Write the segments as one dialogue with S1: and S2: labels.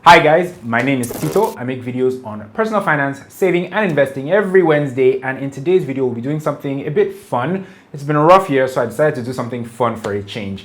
S1: Hi guys, my name is Tito. I make videos on personal finance, saving and investing every Wednesday, and in today's video we'll be doing something a bit fun. It's been a rough year, so I decided to do something fun for a change.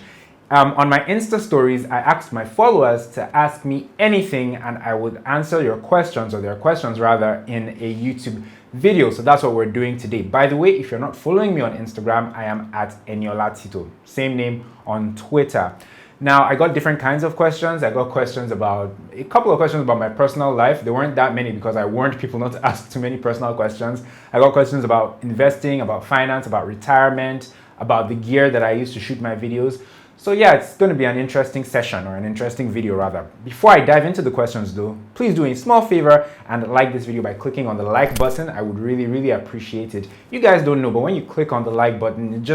S1: On my Insta stories, I asked my followers to ask me anything and I would answer your questions, or their questions rather, in a YouTube video. So that's what we're doing today. By the way, if you're not following me on Instagram, I am at Eniola Tito. Same name on Twitter. Now, I got different kinds of questions. I got a couple of questions about my personal life. There weren't that many because I warned people not to ask too many personal questions. I got questions about investing, about finance, about retirement, about the gear that I use to shoot my videos. So yeah, it's going to be an interesting session, or an interesting video rather. Before I dive into the questions though, please do me a small favor and like this video by clicking on the like button. I would really appreciate it. You guys don't know, but when you click on the like button,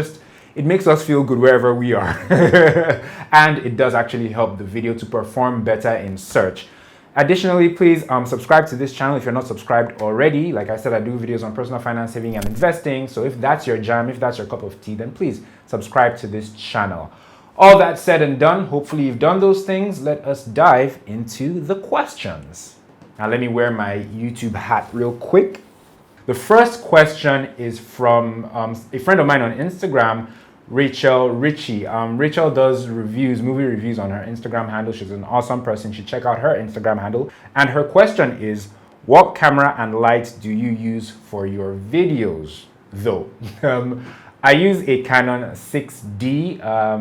S1: it makes us feel good wherever we are. And it does actually help the video to perform better in search. Additionally, please subscribe to this channel if you're not subscribed already. Like I said, I do videos on personal finance, saving and investing. So if that's your jam, if that's your cup of tea, then please subscribe to this channel. All that said and done, hopefully you've done those things. Let us dive into the questions. Now let me wear my YouTube hat real quick. The first question is from a friend of mine on Instagram, Rachel Ritchie. Rachel does movie reviews on her Instagram handle. She's an awesome person. You should check out her Instagram handle. And her question is, what camera and light do you use for your videos though? I use a Canon 6D.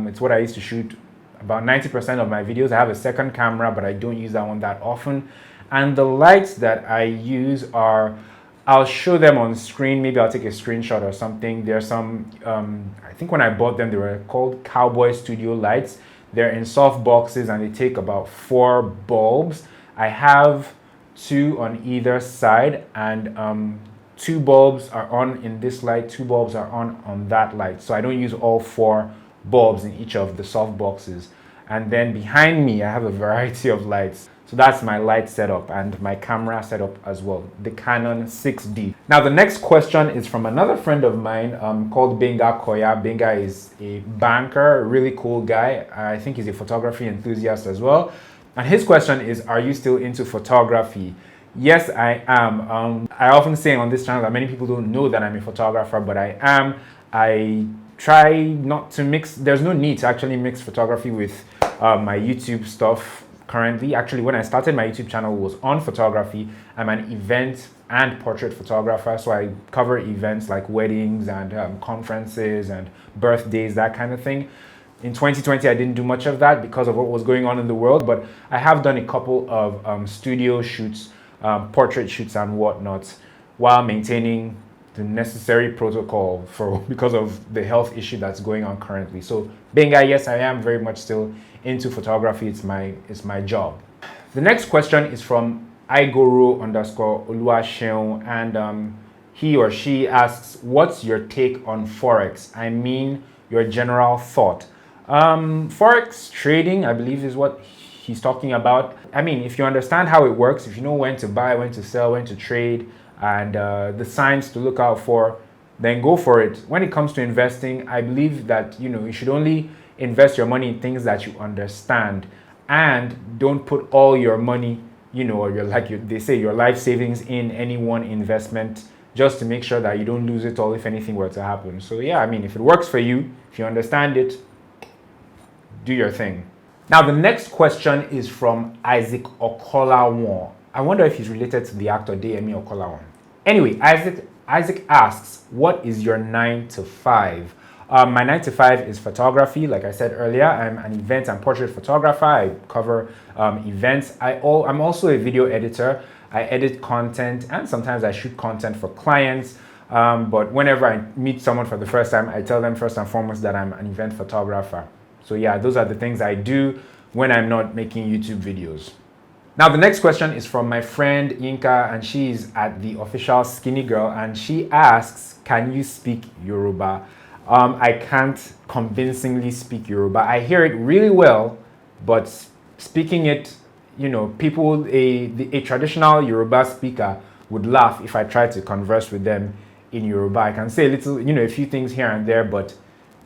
S1: It's what I used to shoot about 90% of my videos. I have a second camera, but I don't use that one that often. And the lights that I use are, I'll show them on screen. Maybe I'll take a screenshot or something. There's some, I think when I bought them, they were called Cowboy Studio lights. They're in soft boxes and they take about 4 bulbs. I have 2 on either side, and 2 bulbs are on in this light, 2 bulbs are on that light. So I don't use all 4 bulbs in each of the soft boxes. And then behind me, I have a variety of lights. So that's my light setup and my camera setup as well, the Canon 6D. Now the next question is from another friend of mine called Benga Koya. Benga is a banker, a really cool guy. I think he's a photography enthusiast as well. And his question is, are you still into photography? Yes, I am. I often say on this channel that many people don't know that I'm a photographer, but I am. I try not to mix, there's no need to actually mix photography with my YouTube stuff. Currently, actually, when I started my YouTube channel, it was on photography. I'm an event and portrait photographer, so I cover events like weddings and conferences and birthdays, that kind of thing. In 2020, I didn't do much of that because of what was going on in the world, but I have done a couple of studio shoots, portrait shoots and whatnot, while maintaining the necessary protocol because of the health issue that's going on currently. So Benga, yes, I am very much still into photography. It's my job. The next question is from Igoro_Oluwaseun, and he or she asks, what's your take on Forex? I mean, your general thought. Forex trading, I believe, is what he's talking about. I mean, if you understand how it works, if you know when to buy, when to sell, when to trade, and the signs to look out for, then go for it. When it comes to investing, I believe that you should only invest your money in things that you understand, and don't put all your money, or they say, your life savings in any one investment, just to make sure that you don't lose it all if anything were to happen. So yeah, I mean, if it works for you, if you understand it, do your thing. Now the next question is from Isaac Okolawon. I wonder if he's related to the actor Deyemi Okolawon. Anyway, Isaac asks, what is your 9 to 5? My 9 to 5 is photography. Like I said earlier, I'm an event and portrait photographer. I cover events. I'm also a video editor. I edit content and sometimes I shoot content for clients. But whenever I meet someone for the first time, I tell them first and foremost that I'm an event photographer. So yeah, those are the things I do when I'm not making YouTube videos. Now the next question is from my friend Yinka, and she's at the official Skinny Girl, and she asks, can you speak Yoruba? I can't convincingly speak Yoruba. I hear it really well, but speaking it, people, a traditional Yoruba speaker would laugh if I tried to converse with them in Yoruba. I can say a little, a few things here and there, but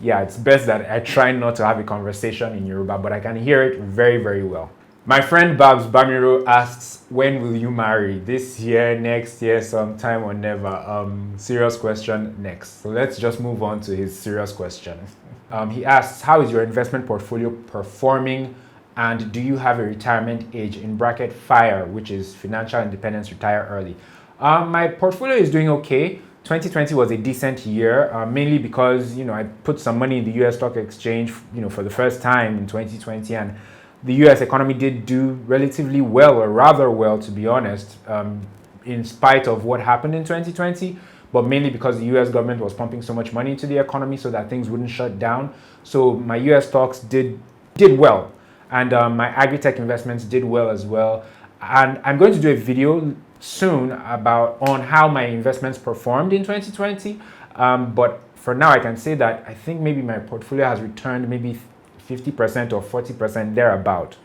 S1: yeah, it's best that I try not to have a conversation in Yoruba, but I can hear it very, very well. My friend Babs Bamiro asks, when will you marry? This year, next year, sometime or never? Serious question next. So let's just move on to his serious question. He asks, how is your investment portfolio performing? And do you have a retirement age, in bracket FIRE, which is financial independence, retire early? My portfolio is doing okay. 2020 was a decent year, mainly because, I put some money in the US stock exchange, for the first time in 2020, and the US economy did do relatively well, or rather well, to be honest, in spite of what happened in 2020, but mainly because the US government was pumping so much money into the economy so that things wouldn't shut down. So my US stocks did well, and my agri-tech investments did well as well. And I'm going to do a video soon on how my investments performed in 2020. But for now, I can say that I think maybe my portfolio has returned maybe 50% or 40% thereabout.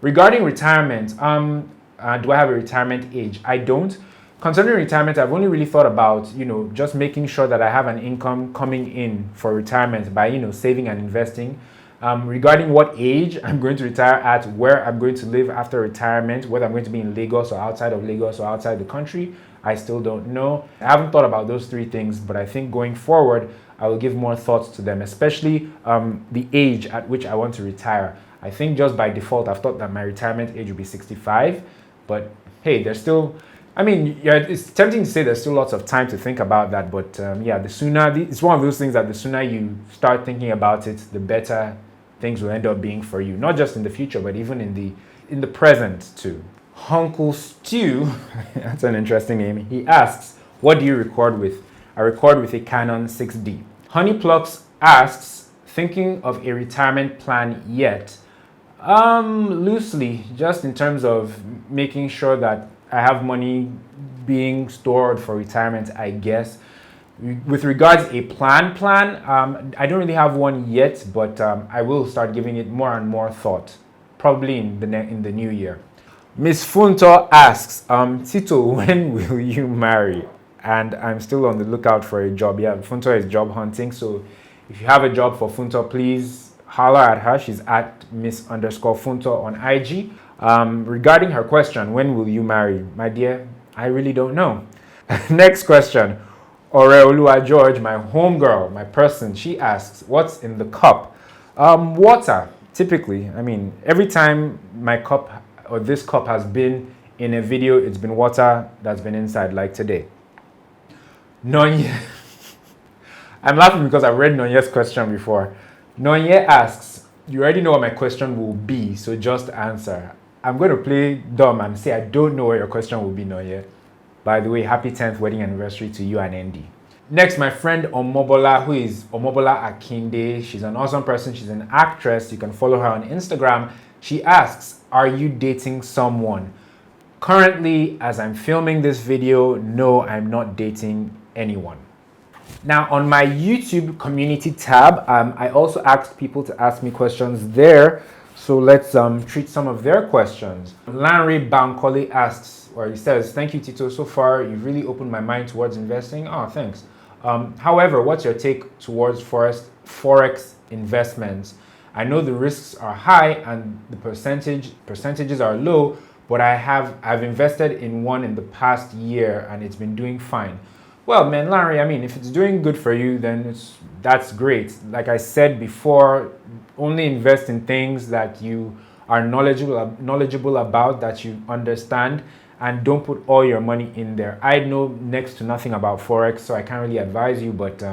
S1: Regarding retirement, do I have a retirement age? I don't. Concerning retirement, I've only really thought about, just making sure that I have an income coming in for retirement by, saving and investing. Regarding what age I'm going to retire at, where I'm going to live after retirement, whether I'm going to be in Lagos or outside of Lagos or outside the country, I still don't know. I haven't thought about those three things, but I think going forward, I will give more thoughts to them, especially the age at which I want to retire. I think just by default, I've thought that my retirement age would be 65, but hey, there's still, it's tempting to say there's still lots of time to think about that, but the sooner, it's one of those things that the sooner you start thinking about it, the better things will end up being for you, not just in the future, but even in the present too. Uncle Stu, that's an interesting name. He asks, what do you record with? I record with a Canon 6D. Honeyplucks asks, thinking of a retirement plan yet? Loosely, just in terms of making sure that I have money being stored for retirement, I guess. With regards a plan, I don't really have one yet, but I will start giving it more and more thought, probably in the new year. Miss Funto asks, Tito, when will you marry? And I'm still on the lookout for a job. Yeah, Funto is job hunting, so if you have a job for Funto, please holler at her. She's at Miss_Funto on IG. Regarding her question, when will you marry? My dear, I really don't know. Next question. Oreolua George, my homegirl, my person, she asks, what's in the cup? Water, typically. Every time my cup or this cup has been in a video, it's been water that's been inside, like today. Nonye. I'm laughing because I've read Nonye's question before. Nonye asks, you already know what my question will be, so just answer. I'm going to play dumb and say I don't know what your question will be, Nonye. By the way, happy 10th wedding anniversary to you and Andy. Next, my friend Omobola, who is Omobola Akinde. She's an awesome person. She's an actress. You can follow her on Instagram. She asks, are you dating someone? Currently, as I'm filming this video, no, I'm not dating anyone. Now, on my YouTube community tab, I also asked people to ask me questions there. So let's treat some of their questions. Larry Bankole asks, or he says, thank you, Tito. So far, you've really opened my mind towards investing. Oh, thanks. However, what's your take towards Forex investments? I know the risks are high and the percentages are low, but I've invested in one in the past year and it's been doing fine. Well, man, Larry, if it's doing good for you, then that's great. Like I said before, only invest in things that you are knowledgeable about, that you understand, and don't put all your money in there. I know next to nothing about Forex, so I can't really advise you, but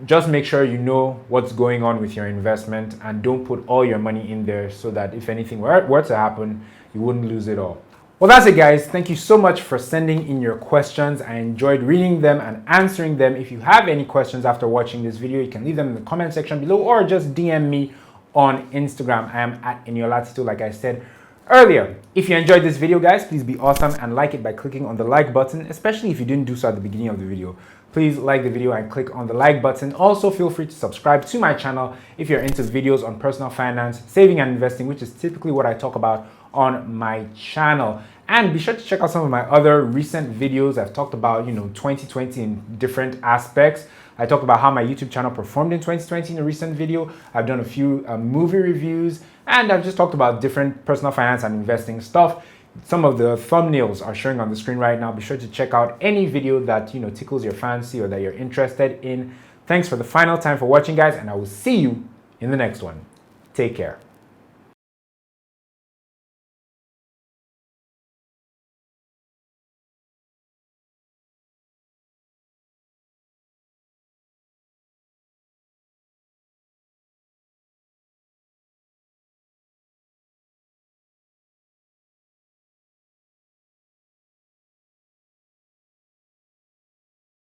S1: just make sure you know what's going on with your investment and don't put all your money in there so that if anything were to happen, you wouldn't lose it all. Well, that's it, guys. Thank you so much for sending in your questions. I enjoyed reading them and answering them. If you have any questions after watching this video, you can leave them in the comment section below or just DM me on Instagram. I am at Eniola Tito, like I said earlier. If you enjoyed this video, guys, please be awesome and like it by clicking on the like button, especially if you didn't do so at the beginning of the video. Please like the video and click on the like button. Also, feel free to subscribe to my channel if you're into videos on personal finance, saving and investing, which is typically what I talk about on my channel. And be sure to check out some of my other recent videos. I've talked about, 2020 in different aspects. I talked about how my YouTube channel performed in 2020 in a recent video. I've done a few movie reviews, and I've just talked about different personal finance and investing stuff. Some of the thumbnails are showing on the screen right now. Be sure to check out any video that, tickles your fancy or that you're interested in. Thanks for the final time for watching, guys, and I will see you in the next one. Take care.